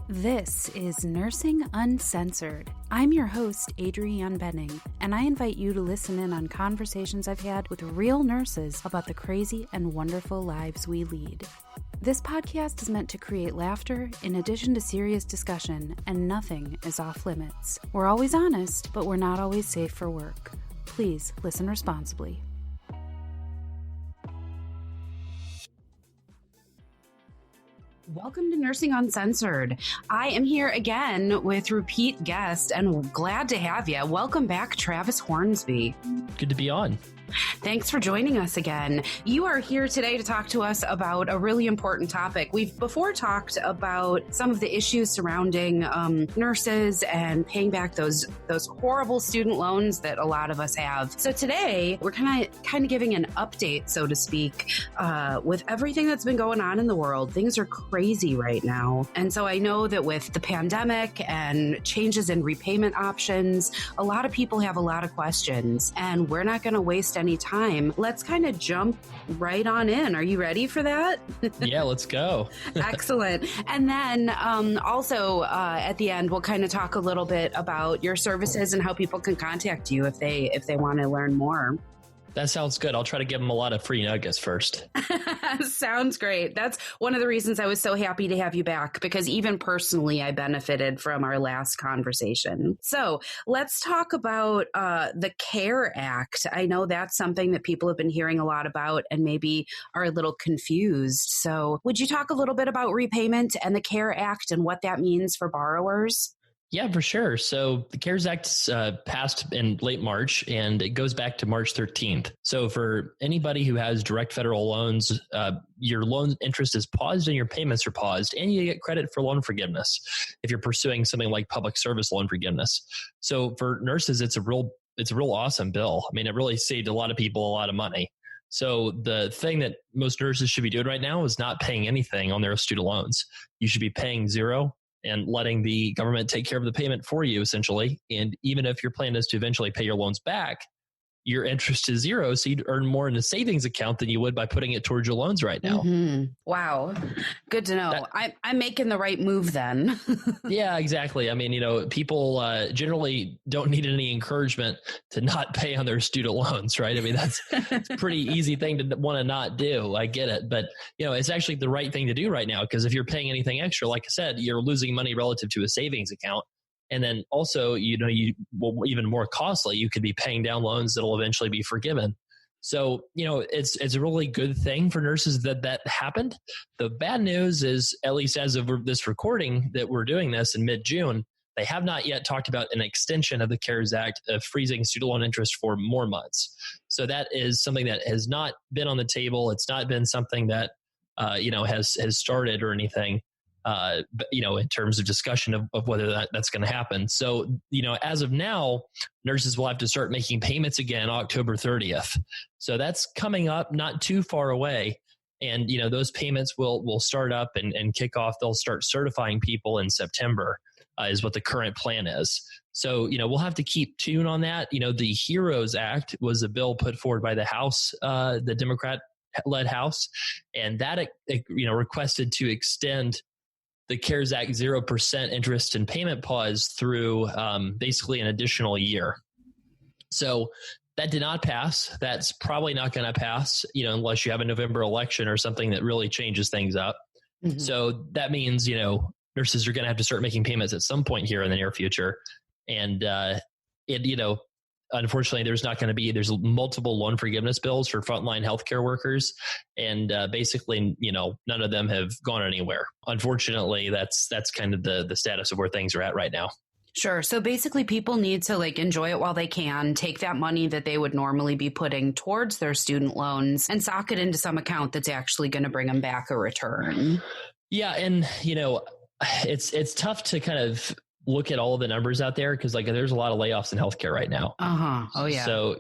This is Nursing Uncensored. I'm your host, Adrianne Benning, and I invite you to listen in on conversations I've had with real nurses about the crazy and wonderful lives we lead. This podcast is meant to create laughter in addition to serious discussion, and nothing is off limits. We're always honest, but we're not always safe for work. Please listen responsibly. Welcome to Nursing Uncensored. I am here again with repeat guest and glad to have you. Welcome back, Travis Hornsby. Good to be on. Thanks for joining us again. You are here today to talk to us about a really important topic. We've before talked about some of the issues surrounding nurses and paying back those horrible student loans that a lot of us have. So today we're kind of giving an update, so to speak, with everything that's been going on in the world. Things are crazy right now. And so I know that with the pandemic and changes in repayment options, a lot of people have a lot of questions, and we're not going to waste any time. Let's kind of jump right on in. Are you ready for that? Yeah, let's go. Excellent. And then also at the end, we'll kind of talk a little bit about your services and how people can contact you if they want to learn more. That sounds good. I'll try to give them a lot of free nuggets first. Sounds great. That's one of the reasons I was so happy to have you back, because even personally, I benefited from our last conversation. So let's talk about the CARE Act. I know that's something that people have been hearing a lot about and maybe are a little confused. So would you talk a little bit about repayment and the CARE Act and what that means for borrowers? Yeah, for sure. So the CARES Act passed in late March, and it goes back to March 13th. So for anybody who has direct federal loans, your loan interest is paused and your payments are paused, and you get credit for loan forgiveness if you're pursuing something like public service loan forgiveness. So for nurses, it's a real awesome bill. I mean, it really saved a lot of people a lot of money. So the thing that most nurses should be doing right now is not paying anything on their student loans. You should be paying zero and letting the government take care of the payment for you, essentially. And even if your plan is to eventually pay your loans back, your interest is zero. So you'd earn more in a savings account than you would by putting it towards your loans right now. Mm-hmm. Wow. Good to know. I'm making the right move then. Yeah, exactly. I mean, people generally don't need any encouragement to not pay on their student loans, right? I mean, that's a pretty easy thing to want to not do. I get it. But, it's actually the right thing to do right now, because if you're paying anything extra, like I said, you're losing money relative to a savings account. And then also, even more costly, you could be paying down loans that'll eventually be forgiven. So, it's a really good thing for nurses that happened. The bad news is, at least as of this recording, that we're doing this in mid-June, they have not yet talked about an extension of the CARES Act of freezing student loan interest for more months. So that is something that has not been on the table. It's not been something that, has started or anything. But, in terms of discussion of whether that's going to happen. So, as of now, nurses will have to start making payments again October 30th. So that's coming up, not too far away. And, those payments will start up and kick off. They'll start certifying people in September is what the current plan is. So, we'll have to keep tune on that. The HEROES Act was a bill put forward by the House, the Democrat-led House, and that, requested to extend the CARES Act 0% interest and payment pause through basically an additional year. So that did not pass. That's probably not going to pass, unless you have a November election or something that really changes things up. Mm-hmm. So that means, nurses are going to have to start making payments at some point here in the near future. And unfortunately, there's multiple loan forgiveness bills for frontline healthcare workers. And basically, none of them have gone anywhere. Unfortunately, that's kind of the status of where things are at right now. Sure. So basically people need to enjoy it while they can, take that money that they would normally be putting towards their student loans and sock it into some account that's actually going to bring them back a return. Yeah. And, it's tough to kind of look at all of the numbers out there, because there's a lot of layoffs in healthcare right now. Uh-huh. Oh yeah. So,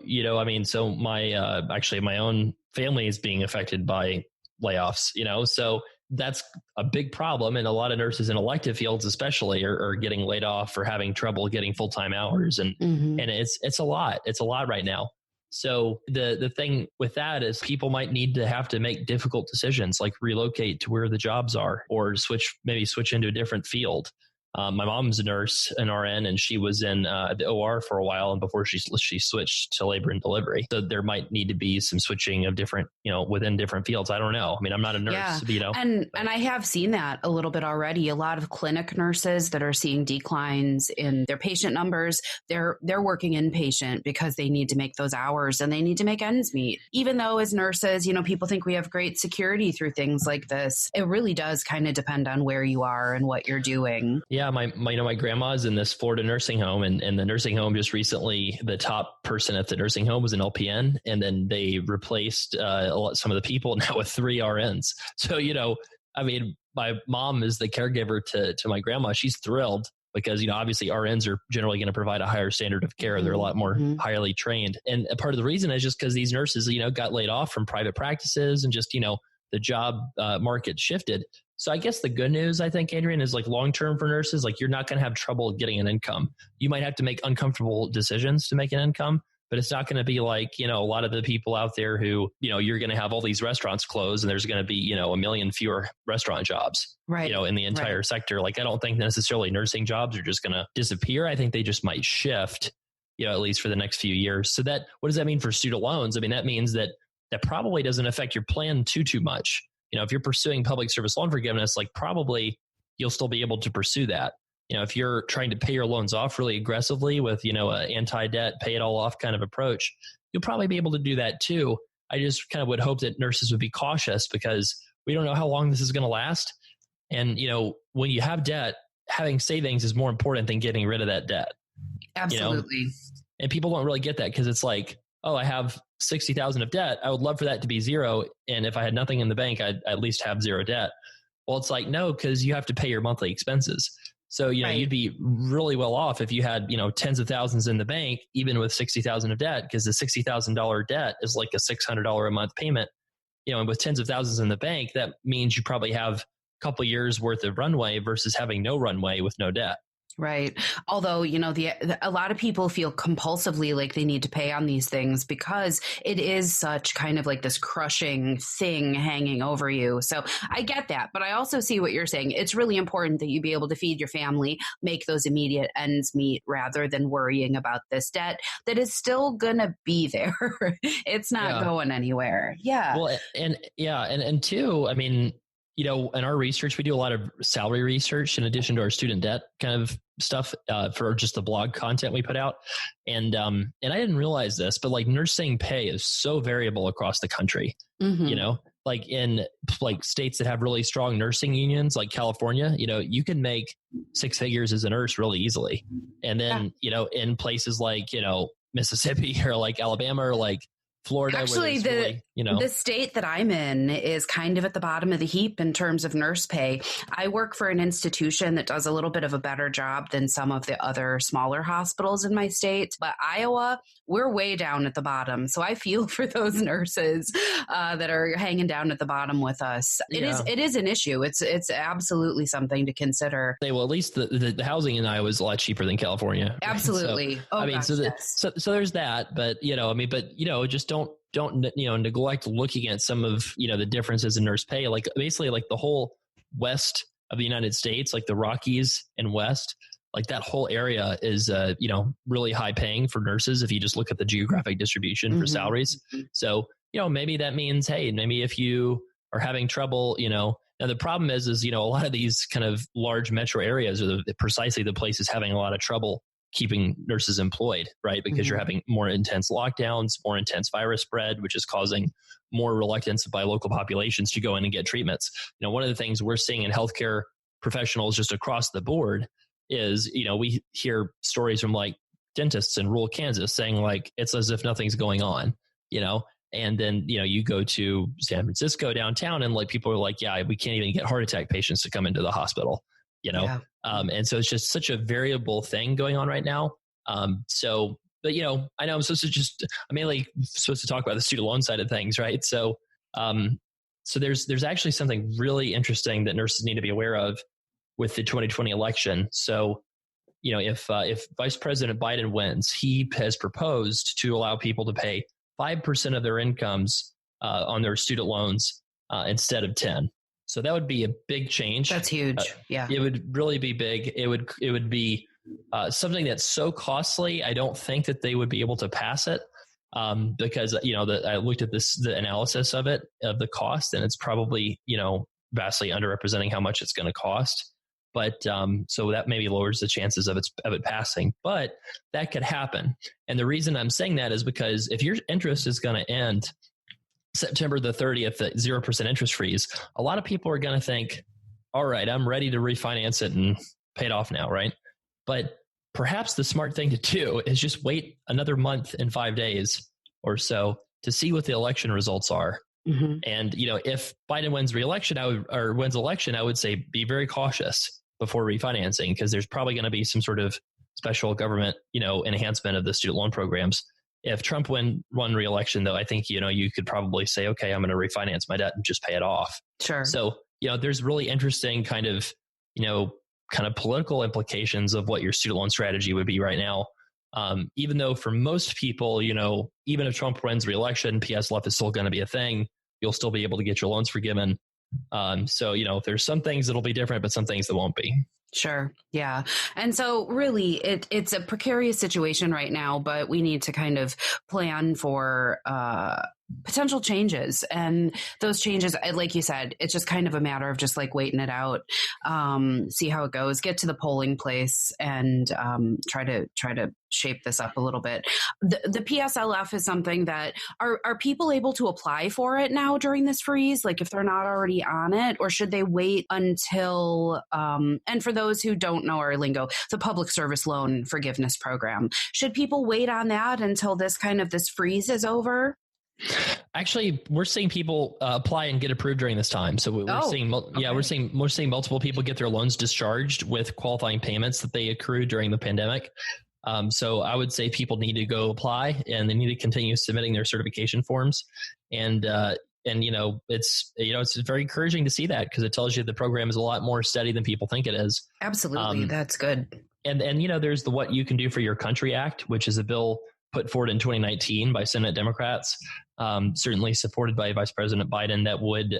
so my, actually my own family is being affected by layoffs, so that's a big problem. And a lot of nurses in elective fields, especially, are getting laid off or having trouble getting full-time hours. And, and it's a lot right now. So the thing with that is people might need to have to make difficult decisions, like relocate to where the jobs are, or switch into a different field. My mom's a nurse, an RN, and she was in the OR for a while, and before she switched to labor and delivery. So there might need to be some switching of different, within different fields. I don't know. I mean, I'm not a nurse, and I have seen that a little bit already. A lot of clinic nurses that are seeing declines in their patient numbers, they're working inpatient because they need to make those hours and they need to make ends meet. Even though as nurses, people think we have great security through things like this, it really does kind of depend on where you are and what you're doing. Yeah, my grandma's in this Florida nursing home, and the nursing home just recently, the top person at the nursing home was an LPN, and then they replaced some of the people now with 3 RNs. So, my mom is the caregiver to my grandma. She's thrilled because, obviously RNs are generally going to provide a higher standard of care. They're a lot more highly trained. And a part of the reason is just because these nurses, got laid off from private practices and just, the job market shifted. So I guess the good news, I think, Adrianne, is like long-term for nurses, like you're not going to have trouble getting an income. You might have to make uncomfortable decisions to make an income, but it's not going to be like, a lot of the people out there who, you're going to have all these restaurants closed and there's going to be, 1 million fewer restaurant jobs, right, in the entire sector. Like, I don't think necessarily nursing jobs are just going to disappear. I think they just might shift, at least for the next few years. So what does that mean for student loans? I mean, that means that probably doesn't affect your plan too much. If you're pursuing public service loan forgiveness, like probably you'll still be able to pursue that. If you're trying to pay your loans off really aggressively with, an anti-debt, pay it all off kind of approach, you'll probably be able to do that too. I just kind of would hope that nurses would be cautious because we don't know how long this is going to last. And, when you have debt, having savings is more important than getting rid of that debt. Absolutely. And people don't really get that because it's like, oh, I have 60,000 of debt. I would love for that to be zero. And if I had nothing in the bank, I'd at least have zero debt. Well, it's like, no, because you have to pay your monthly expenses. So, right, you'd be really well off if you had, tens of thousands in the bank, even with 60,000 of debt, because the $60,000 debt is like a $600 a month payment. And with tens of thousands in the bank, that means you probably have a couple years worth of runway versus having no runway with no debt. Right. Although, a lot of people feel compulsively like they need to pay on these things because it is such kind of like this crushing thing hanging over you. So I get that. But I also see what you're saying. It's really important that you be able to feed your family, make those immediate ends meet rather than worrying about this debt that is still going to be there. It's not going anywhere. Yeah. Well, and two, I mean, in our research, we do a lot of salary research in addition to our student debt kind of stuff for just the blog content we put out. And I didn't realize this, but like nursing pay is so variable across the country, like in like states that have really strong nursing unions, like California, you can make 6 figures as a nurse really easily. And then, in places like, Mississippi or like Alabama or like Florida. Actually, the state that I'm in is kind of at the bottom of the heap in terms of nurse pay. I work for an institution that does a little bit of a better job than some of the other smaller hospitals in my state. But Iowa, we're way down at the bottom. So I feel for those nurses that are hanging down at the bottom with us. It is an issue. It's absolutely something to consider. Well, at least the housing in Iowa is a lot cheaper than California. Absolutely. So, so there's that. But just don't neglect looking at some of the differences in nurse pay. Like basically like the whole west of the United States, like the Rockies and West, like that whole area is really high paying for nurses if you just look at the geographic distribution for salaries. So maybe that means, hey, maybe if you are having trouble, now the problem is a lot of these kind of large metro areas are precisely the places having a lot of trouble keeping nurses employed, right? Because you're having more intense lockdowns, more intense virus spread, which is causing more reluctance by local populations to go in and get treatments. One of the things we're seeing in healthcare professionals just across the board is, we hear stories from like dentists in rural Kansas saying like, it's as if nothing's going on, and then, you go to San Francisco downtown and like people are like, yeah, we can't even get heart attack patients to come into the hospital. And so it's just such a variable thing going on right now. But I know I'm mainly supposed to talk about the student loan side of things, right? So there's actually something really interesting that nurses need to be aware of with the 2020 election. So, if Vice President Biden wins, he has proposed to allow people to pay 5% of their incomes on their student loans instead of 10. So that would be a big change. That's huge. Yeah. It would really be big. It would be something that's so costly. I don't think that they would be able to pass it because, I looked at the analysis of the cost, and it's probably, vastly underrepresenting how much it's going to cost. But so that maybe lowers the chances of it passing, but that could happen. And the reason I'm saying that is because if your interest is going to end September the 30th at 0% interest freeze, a lot of people are going to think, all right, I'm ready to refinance it and pay it off now, right? But perhaps the smart thing to do is just wait another month and 5 days or so to see what the election results are. Mm-hmm. And, if Biden wins re-election, wins election, I would say be very cautious before refinancing, because there's probably going to be some sort of special government, enhancement of the student loan programs. If Trump won re-election, though, I think, you could probably say, okay, I'm going to refinance my debt and just pay it off. Sure. So, there's really interesting kind of political implications of what your student loan strategy would be right now. Even though for most people, even if Trump wins re-election, PSLF is still going to be a thing. You'll still be able to get your loans forgiven. So, there's some things that'll be different, but some things that won't be. Sure. Yeah. And so really it's a precarious situation right now, but we need to kind of plan for potential changes. And those changes, like you said, it's just kind of a matter of just like waiting it out, see how it goes, get to the polling place and try to shape this up a little bit. The PSLF is something that are people able to apply for it now during this freeze? Like if they're not already on it, or should they wait until, and for those who don't know our lingo, the Public Service Loan Forgiveness Program, should people wait on that until this freeze is over? Actually, we're seeing people apply and get approved during this time. So we're seeing multiple people get their loans discharged with qualifying payments that they accrued during the pandemic. So I would say people need to go apply, and they need to continue submitting their certification forms. And it's very encouraging to see that, because it tells you the program is a lot more steady than people think it is. Absolutely. That's good. And there's the What You Can Do for Your Country Act, which is a bill put forward in 2019 by Senate Democrats, certainly supported by Vice President Biden, that would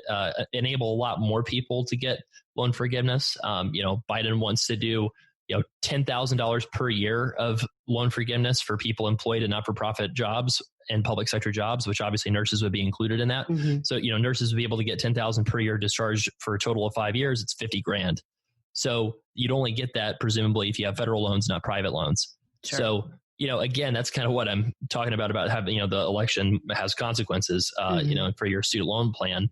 enable a lot more people to get loan forgiveness. Biden wants to do $10,000 per year of loan forgiveness for people employed in not-for-profit jobs and public sector jobs, which obviously nurses would be included in that. Mm-hmm. So, nurses would be able to get $10,000 per year discharged for a total of 5 years. It's $50,000. So you'd only get that presumably if you have federal loans, not private loans. Sure. So, again, that's kind of what I'm talking about having, the election has consequences, mm-hmm. For your student loan plan.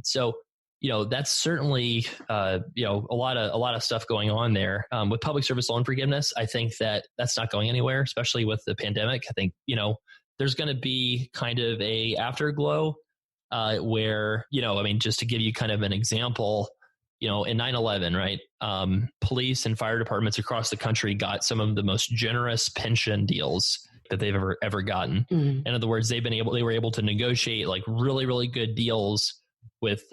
So, that's certainly, a lot of stuff going on there. With public service loan forgiveness, I think that's not going anywhere, especially with the pandemic. I think, there's going to be kind of a afterglow where, just to give you kind of an example, in 9/11, right? Police and fire departments across the country got some of the most generous pension deals that they've ever gotten. Mm-hmm. In other words, they were able to negotiate like really, really good deals with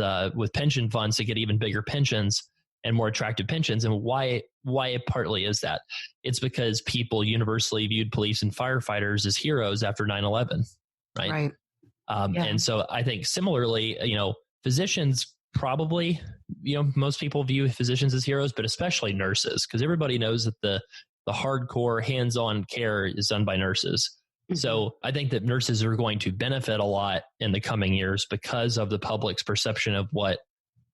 pension funds to get even bigger pensions and more attractive pensions. And why partly is that? It's because people universally viewed police and firefighters as heroes after 9/11, right? Right. And so I think similarly, physicians probably, most people view physicians as heroes, but especially nurses, because everybody knows that the hardcore hands-on care is done by nurses. Mm-hmm. So I think that nurses are going to benefit a lot in the coming years because of the public's perception of what,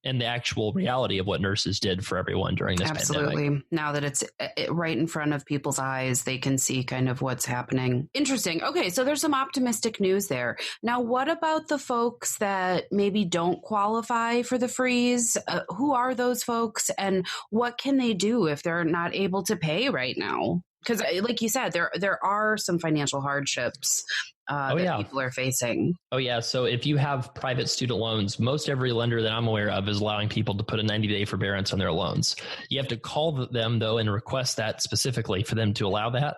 and the actual reality of what nurses did for everyone during this Absolutely. pandemic. Now that it's right in front of people's eyes, they can see kind of what's happening. Interesting. Okay, so there's some optimistic news there. Now, what about the folks that maybe don't qualify for the freeze? Who are those folks, and what can they do if they're not able to pay right now? Because like you said, there are some financial hardships that people are facing. Oh, yeah. So if you have private student loans, most every lender that I'm aware of is allowing people to put a 90-day forbearance on their loans. You have to call them, though, and request that specifically for them to allow that.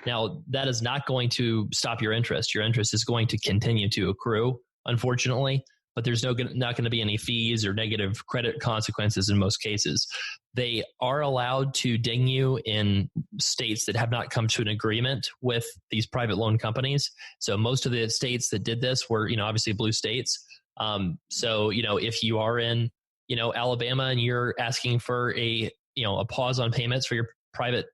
Now, that is not going to stop your interest. Your interest is going to continue to accrue, unfortunately, but there's not going to be any fees or negative credit consequences in most cases. They are allowed to ding you in states that have not come to an agreement with these private loan companies. So most of the states that did this were, obviously blue states. So, if you are in, Alabama and you're asking for a pause on payments for your private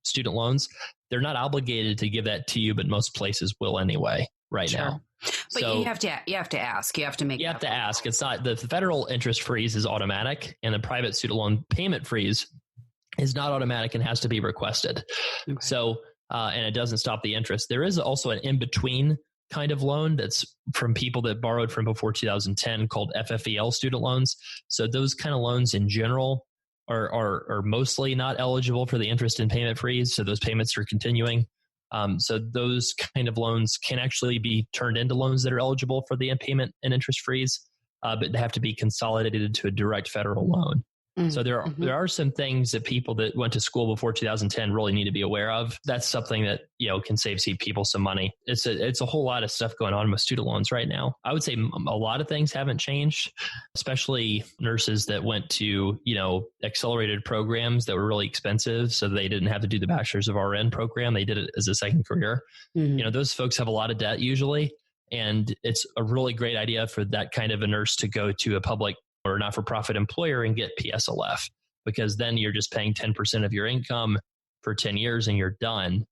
student loans, they're not obligated to give that to you, but most places will anyway right now. But so, you have to ask. You have to make. You have to ask. It's not the federal interest freeze is automatic, and the private student loan payment freeze is not automatic and has to be requested. Okay. So, and it doesn't stop the interest. There is also an in between kind of loan that's from people that borrowed from before 2010 called FFEL student loans. So those kind of loans in general are mostly not eligible for the interest and payment freeze. So those payments are continuing. So those kind of loans can actually be turned into loans that are eligible for the payment and interest freeze, but they have to be consolidated into a direct federal loan. So there are some things that people that went to school before 2010 really need to be aware of. That's something that, can save people some money. It's a whole lot of stuff going on with student loans right now. I would say a lot of things haven't changed, especially nurses that went to, accelerated programs that were really expensive. So they didn't have to do the Bachelor's of RN program. They did it as a second career. Those folks have a lot of debt usually. And it's a really great idea for that kind of a nurse to go to a public or not-for-profit employer and get PSLF, because then you're just paying 10% of your income for 10 years and you're done.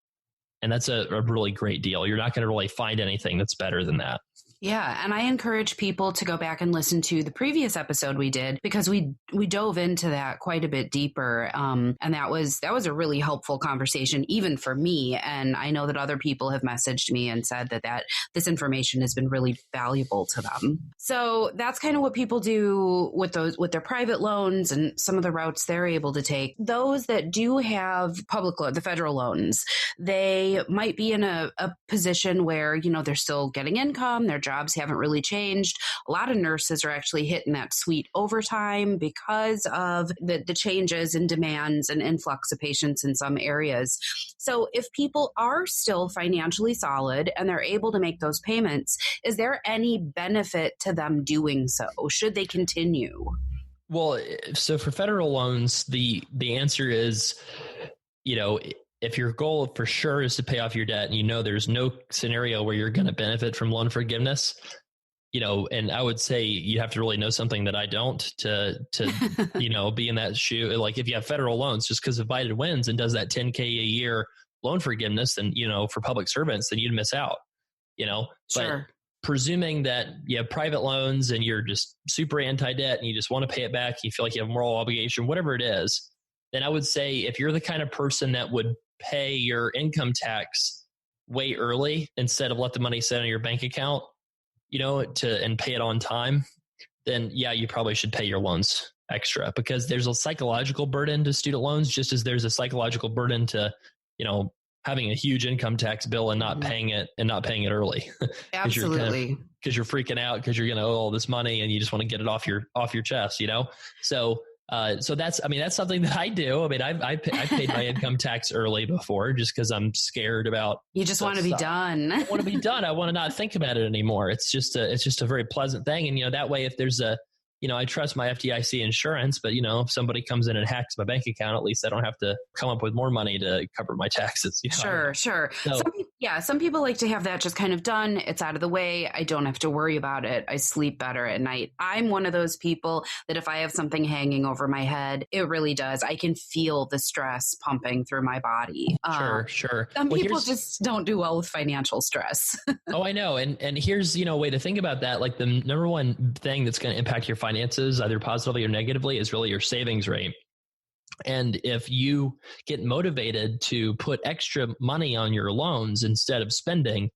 And that's a really great deal. You're not going to really find anything that's better than that. Yeah. And I encourage people to go back and listen to the previous episode we did, because we dove into that quite a bit deeper. And that was a really helpful conversation, even for me. And I know that other people have messaged me and said that this information has been really valuable to them. So that's kind of what people do with their private loans and some of the routes they're able to take. Those that do have the federal loans, they might be in a position where, they're still getting income, their jobs haven't really changed. A lot of nurses are actually hitting that sweet overtime because of the changes in demands and influx of patients in some areas. So if people are still financially solid and they're able to make those payments, is there any benefit to them doing so? Should they continue? Well, so for federal loans, the answer is, if your goal for sure is to pay off your debt and there's no scenario where you're going to benefit from loan forgiveness, and I would say you have to really know something that I don't to be in that shoe. Like if you have federal loans, just because if Biden wins and does that $10,000 a year loan forgiveness, then, for public servants, then you'd miss out, Sure. But presuming that you have private loans and you're just super anti-debt and you just want to pay it back, you feel like you have a moral obligation, whatever it is, then I would say if you're the kind of person that would pay your income tax way early instead of let the money sit on your bank account, and pay it on time, then yeah, you probably should pay your loans extra, because there's a psychological burden to student loans, just as there's a psychological burden to, having a huge income tax bill and not paying it early. Absolutely. Because you're freaking out because you're going to owe all this money and you just want to get it off your chest, So that's something that I do. I mean, I paid my income tax early before just because I'm scared about. You just want to be done. I want to be done. I want to not think about it anymore. It's just a very pleasant thing. And, that way, if there's I trust my FDIC insurance, but, if somebody comes in and hacks my bank account, at least I don't have to come up with more money to cover my taxes. Sure. So, some people like to have that just kind of done. It's out of the way. I don't have to worry about it. I sleep better at night. I'm one of those people that if I have something hanging over my head, it really does. I can feel the stress pumping through my body. Sure. Some people just don't do well with financial stress. Oh, I know. And here's, a way to think about that. Like the number one thing that's going to impact your finances, either positively or negatively, is really your savings rate. And if you get motivated to put extra money on your loans instead of spending,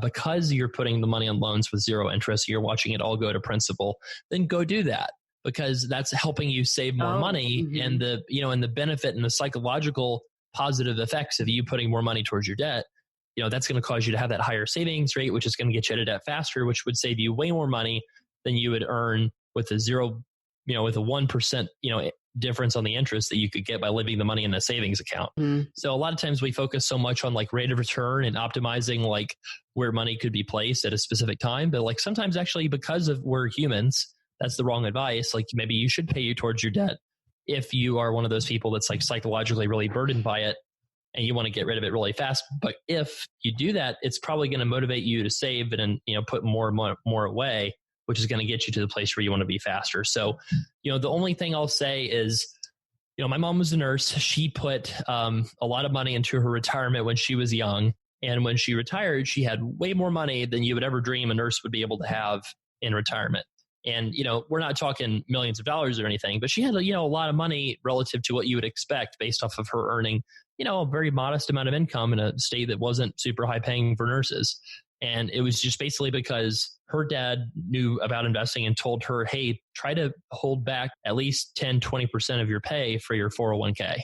because you're putting the money on loans with zero interest, you're watching it all go to principal, then go do that, because that's helping you save more money. And the benefit and the psychological positive effects of you putting more money towards your debt, that's going to cause you to have that higher savings rate, which is going to get you out of debt faster, which would save you way more money than you would earn with a 1%, difference on the interest that you could get by leaving the money in the savings account. So a lot of times we focus so much on like rate of return and optimizing like where money could be placed at a specific time. But like sometimes actually, because of we're humans, that's the wrong advice. Like maybe you should pay towards your debt if you are one of those people that's like psychologically really burdened by it and you want to get rid of it really fast. But if you do that, it's probably going to motivate you to save and, put more away, which is going to get you to the place where you want to be faster. So, the only thing I'll say is, my mom was a nurse. She put a lot of money into her retirement when she was young. And when she retired, she had way more money than you would ever dream a nurse would be able to have in retirement. And, we're not talking millions of dollars or anything, but she had, a lot of money relative to what you would expect based off of her earning, a very modest amount of income in a state that wasn't super high paying for nurses. And it was just basically because her dad knew about investing and told her, hey, try to hold back at least 10, 20% of your pay for your 401k,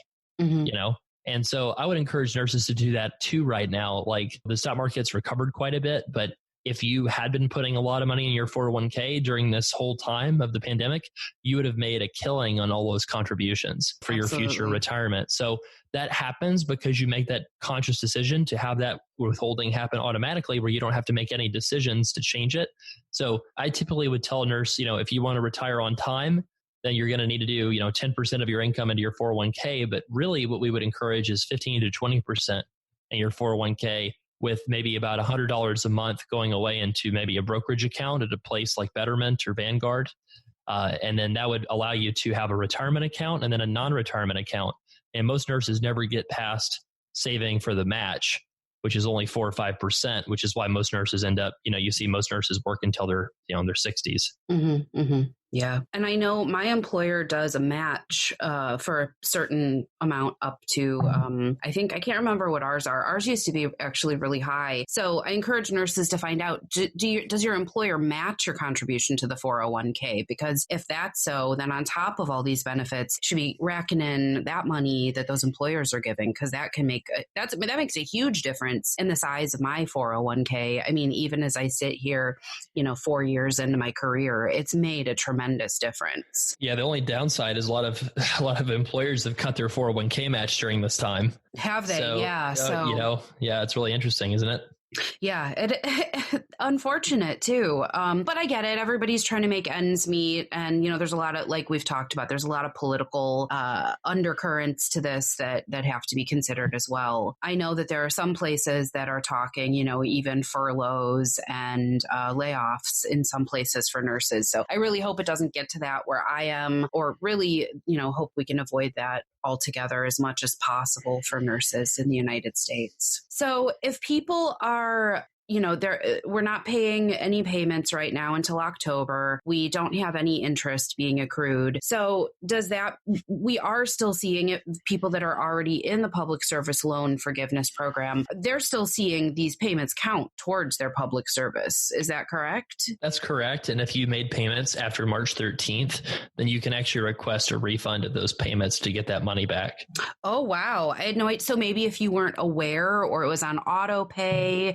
And so I would encourage nurses to do that too right now. Like the stock market's recovered quite a bit, but if you had been putting a lot of money in your 401k during this whole time of the pandemic, you would have made a killing on all those contributions for your future retirement. So that happens because you make that conscious decision to have that withholding happen automatically where you don't have to make any decisions to change it. So I typically would tell a nurse, if you want to retire on time, then you're going to need to do, 10% of your income into your 401k. But really what we would encourage is 15 to 20% in your 401k, with maybe about $100 a month going away into maybe a brokerage account at a place like Betterment or Vanguard. And then that would allow you to have a retirement account and then a non-retirement account. And most nurses never get past saving for the match, which is only 4 or 5%, which is why most nurses end up, you see most nurses work until they're, in their 60s. Mm-hmm, mm-hmm. Yeah. And I know my employer does a match for a certain amount up to, I can't remember what ours are. Ours used to be actually really high. So I encourage nurses to find out, does your employer match your contribution to the 401k? Because if that's so, then on top of all these benefits, should be racking in that money that those employers are giving, because that can make, that makes a huge difference in the size of my 401k. I mean, even as I sit here, 4 years into my career, it's made a tremendous difference. Yeah, the only downside is a lot of employers have cut their 401k match during this time. Have they? So, yeah. It's really interesting, isn't it? Yeah, unfortunate too. But I get it. Everybody's trying to make ends meet. And, there's a lot of, like we've talked about, there's a lot of political undercurrents to this that have to be considered as well. I know that there are some places that are talking, even furloughs and layoffs in some places for nurses. So I really hope it doesn't get to that where I am, or really, hope we can avoid that altogether as much as possible for nurses in the United States. So if people are, we're not paying any payments right now until October. We don't have any interest being accrued. So we are still seeing it, people that are already in the public service loan forgiveness program, they're still seeing these payments count towards their public service. Is that correct? That's correct. And if you made payments after March 13th, then you can actually request a refund of those payments to get that money back. Oh, wow. I had no idea. So maybe if you weren't aware, or it was on auto pay,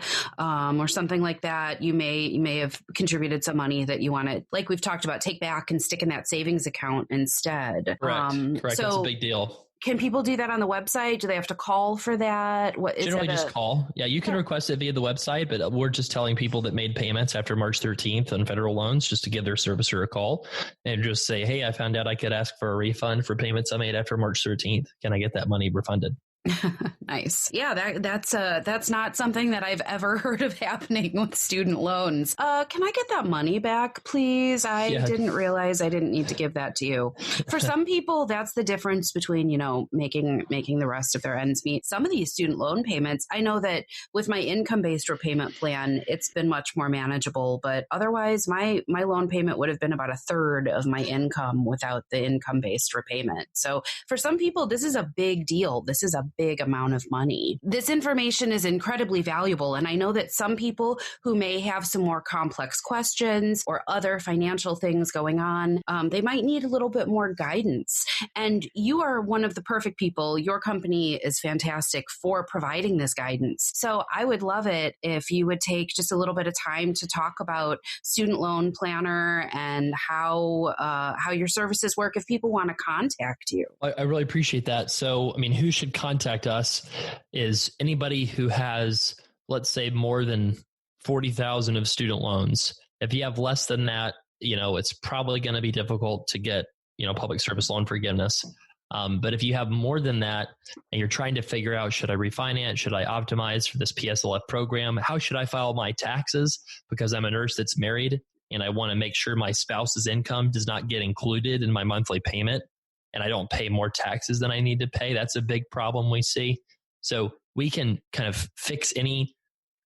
or something like that, you may have contributed some money that you want to, like we've talked about, take back and stick in that savings account instead. Correct. So that's a big deal. Can people do that on the website? Do they have to call for that? Generally just call. Yeah, you can request it via the website, but we're just telling people that made payments after March 13th on federal loans just to give their servicer a call and just say, hey, I found out I could ask for a refund for payments I made after March 13th. Can I get that money refunded? Nice. Yeah, that's not something that I've ever heard of happening with student loans. Can I get that money back, please? I didn't realize I didn't need to give that to you. For some people, that's the difference between, making the rest of their ends meet. Some of these student loan payments, I know that with my income-based repayment plan, it's been much more manageable, but otherwise my loan payment would have been about a third of my income without the income-based repayment. So for some people, this is a big deal. This is a big amount of money. This information is incredibly valuable. And I know that some people who may have some more complex questions or other financial things going on, they might need a little bit more guidance. And you are one of the perfect people. Your company is fantastic for providing this guidance. So I would love it if you would take just a little bit of time to talk about Student Loan Planner and how your services work if people want to contact you. I really appreciate that. So, who should contact us is anybody who has, let's say, more than 40,000 of student loans. If you have less than that, it's probably going to be difficult to get, public service loan forgiveness. But if you have more than that and you're trying to figure out, should I refinance? Should I optimize for this PSLF program? How should I file my taxes? Because I'm a nurse that's married and I want to make sure my spouse's income does not get included in my monthly payment and I don't pay more taxes than I need to pay. That's a big problem we see. So we can kind of fix any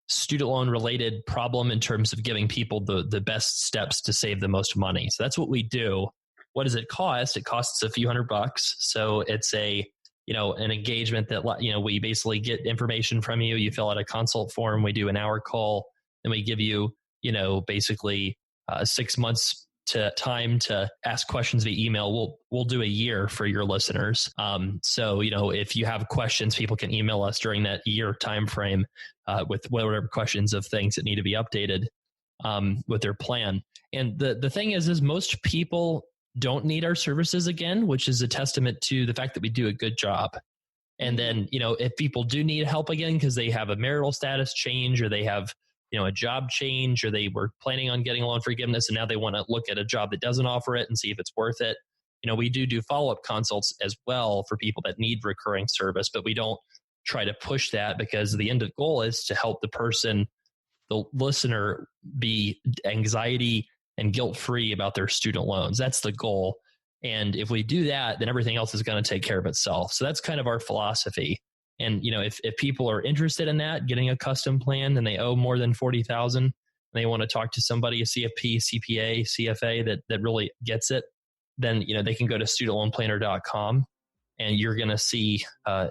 student loan related problem in terms of giving people the best steps to save the most money. So that's what we do. What does it cost? It costs a few $100. So it's an engagement that, we basically get information from you. You fill out a consult form. We do an hour call and we give you, basically 6 months to time to ask questions via email. We'll do a year for your listeners. So, if you have questions, people can email us during that year time frame with whatever questions of things that need to be updated with their plan. And the thing is most people don't need our services again, which is a testament to the fact that we do a good job. And then, if people do need help again because they have a marital status change or they have, a job change or they were planning on getting loan forgiveness and now they want to look at a job that doesn't offer it and see if it's worth it. We do follow-up consults as well for people that need recurring service, but we don't try to push that because the end goal is to help the person, the listener, be anxiety and guilt-free about their student loans. That's the goal. And if we do that, then everything else is going to take care of itself. So that's kind of our philosophy. And, if people are interested in that, getting a custom plan and they owe more than $40,000 and they want to talk to somebody, a CFP, CPA, CFA that really gets it, then, they can go to studentloanplanner.com and you're going to see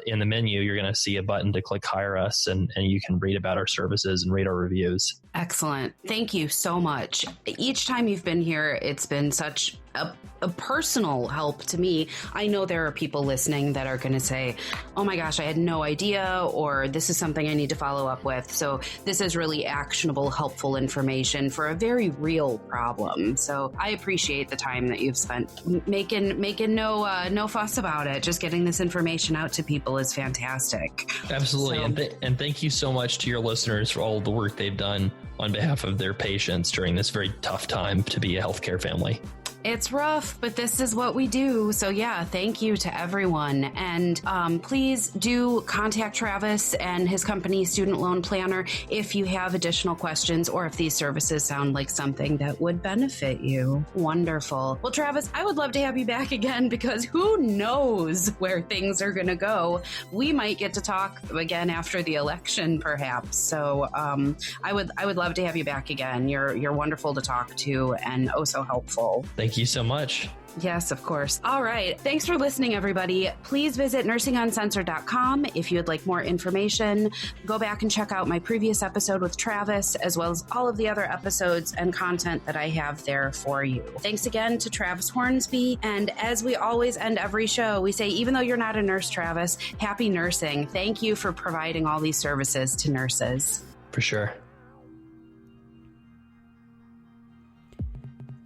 in the menu, you're going to see a button to click hire us and you can read about our services and read our reviews. Excellent. Thank you so much. Each time you've been here, it's been such a personal help to me. I know there are people listening that are going to say, oh my gosh, I had no idea, or this is something I need to follow up with. So this is really actionable, helpful information for a very real problem. So I appreciate the time that you've spent making no fuss about it. Just getting this information out to people is fantastic. Absolutely. So, and thank you so much to your listeners for all the work they've done on behalf of their patients during this very tough time to be a healthcare family. It's rough, but this is what we do. So yeah, thank you to everyone. And please do contact Travis and his company, Student Loan Planner, if you have additional questions or if these services sound like something that would benefit you. Wonderful. Well, Travis, I would love to have you back again because who knows where things are going to go. We might get to talk again after the election, perhaps. So I would love to have you back again. You're wonderful to talk to and oh so helpful. Thank you so much. Yes, of course. All right. Thanks for listening, everybody. Please visit nursinguncensored.com if you would like more information. Go back and check out my previous episode with Travis, as well as all of the other episodes and content that I have there for you. Thanks again to Travis Hornsby. And as we always end every show, we say, even though you're not a nurse, Travis, happy nursing. Thank you for providing all these services to nurses. For sure.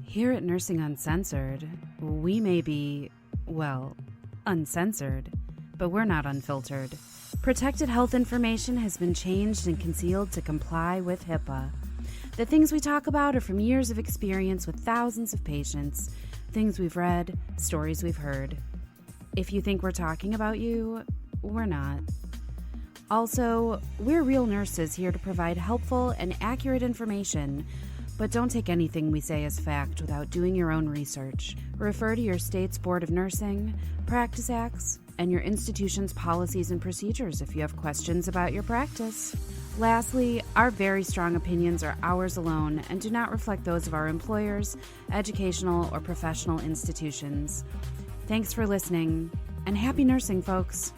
Here at Nursing Uncensored, we may be, uncensored, but we're not unfiltered. Protected health information has been changed and concealed to comply with HIPAA. The things we talk about are from years of experience with thousands of patients, things we've read, stories we've heard. If you think we're talking about you, we're not. Also, we're real nurses here to provide helpful and accurate information. But don't take anything we say as fact without doing your own research. Refer to your state's Board of Nursing, Practice Acts, and your institution's policies and procedures if you have questions about your practice. Lastly, our very strong opinions are ours alone and do not reflect those of our employers, educational, or professional institutions. Thanks for listening, and happy nursing, folks.